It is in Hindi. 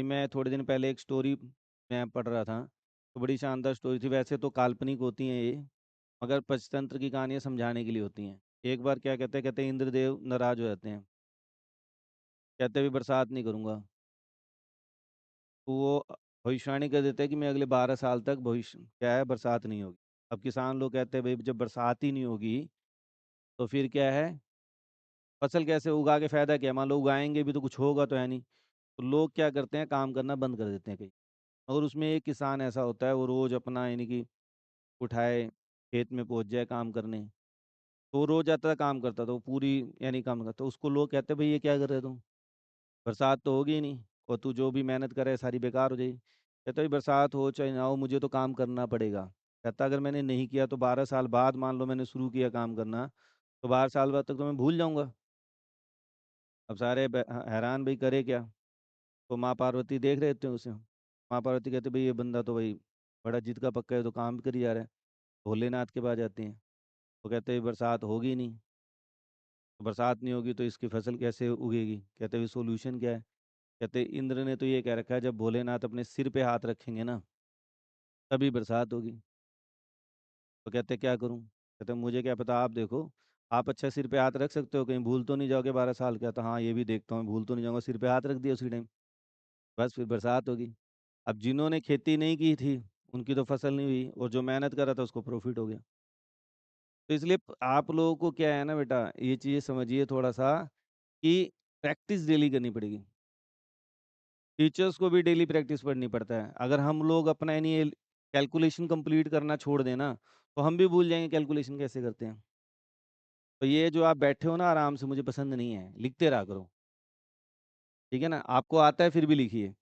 मैं थोड़े दिन पहले एक स्टोरी मैं पढ़ रहा था, तो बड़ी शानदार स्टोरी थी। वैसे तो काल्पनिक होती हैं ये, मगर पंचतंत्र की कहानियाँ समझाने के लिए होती हैं। एक बार क्या कहते हैं इंद्रदेव नाराज हो जाते हैं, कहते भी बरसात नहीं करूँगा। तो वो भविष्यवाणी कर देते हैं कि मैं अगले 12 साल तक भविष्य क्या है बरसात नहीं होगी। अब किसान लोग कहते हैं भाई जब बरसात ही नहीं होगी तो फिर क्या है, फसल कैसे उगा के फायदा क्या है? मान लो उगाएंगे भी तो कुछ होगा तो है नहीं। तो लोग क्या करते हैं, काम करना बंद कर देते हैं कहीं। और उसमें एक किसान ऐसा होता है, वो रोज अपना यानी कि उठाए खेत में पहुंच जाए काम करने। तो वो रोज आता था काम करता था, वो पूरी यानी काम करता। तो उसको लोग कहते भाई ये क्या कर रहे हो तुम, बरसात तो होगी ही नहीं और तू जो भी मेहनत करे सारी बेकार हो जाएगी। कहता भाई बरसात हो चाहे ना हो मुझे तो काम करना पड़ेगा। कहता अगर मैंने नहीं किया तो 12 साल बाद मान लो मैंने शुरू किया काम करना, तो 12 साल बाद तक तो मैं भूल जाऊंगा। अब सारे हैरान भाई करे क्या। तो माँ पार्वती देख रहे थे उसे। माँ पार्वती कहते भाई ये बंदा तो भाई बड़ा जिद का पक्का है, तो काम भी करी जा रहा है। भोलेनाथ के पास जाते हैं। वो कहते हैं बरसात होगी नहीं, तो बरसात नहीं होगी तो इसकी फसल कैसे उगेगी। कहते हैं सोल्यूशन क्या है। कहते इंद्र ने तो ये कह रखा है जब भोलेनाथ अपने सिर पे हाथ रखेंगे ना तभी बरसात होगी। तो कहते क्या करूं। कहते मुझे क्या पता, आप देखो। आप अच्छा सिर पे हाथ रख सकते हो, कहीं भूल तो नहीं जाओगे 12 साल। कहता हाँ ये भी देखता हूँ, भूल तो नहीं जाऊंगा। सिर पे हाथ रख दिया उसी टाइम, बस फिर बरसात होगी। अब जिन्होंने खेती नहीं की थी उनकी तो फसल नहीं हुई, और जो मेहनत कर रहा था उसको प्रॉफिट हो गया। तो इसलिए आप लोगों को क्या है ना बेटा, ये चीज़ समझिए थोड़ा सा कि प्रैक्टिस डेली करनी पड़ेगी। टीचर्स को भी डेली प्रैक्टिस पढ़नी पड़ता है। अगर हम लोग अपना यानी ये कैलकुलेशन कंप्लीट करना छोड़ दें ना, तो हम भी भूल जाएंगे कैलकुलेशन कैसे करते हैं। तो ये जो आप बैठे हो ना आराम से, मुझे पसंद नहीं है। लिखते रहा करो, ठीक है ना। आपको आता है फिर भी लिखिए।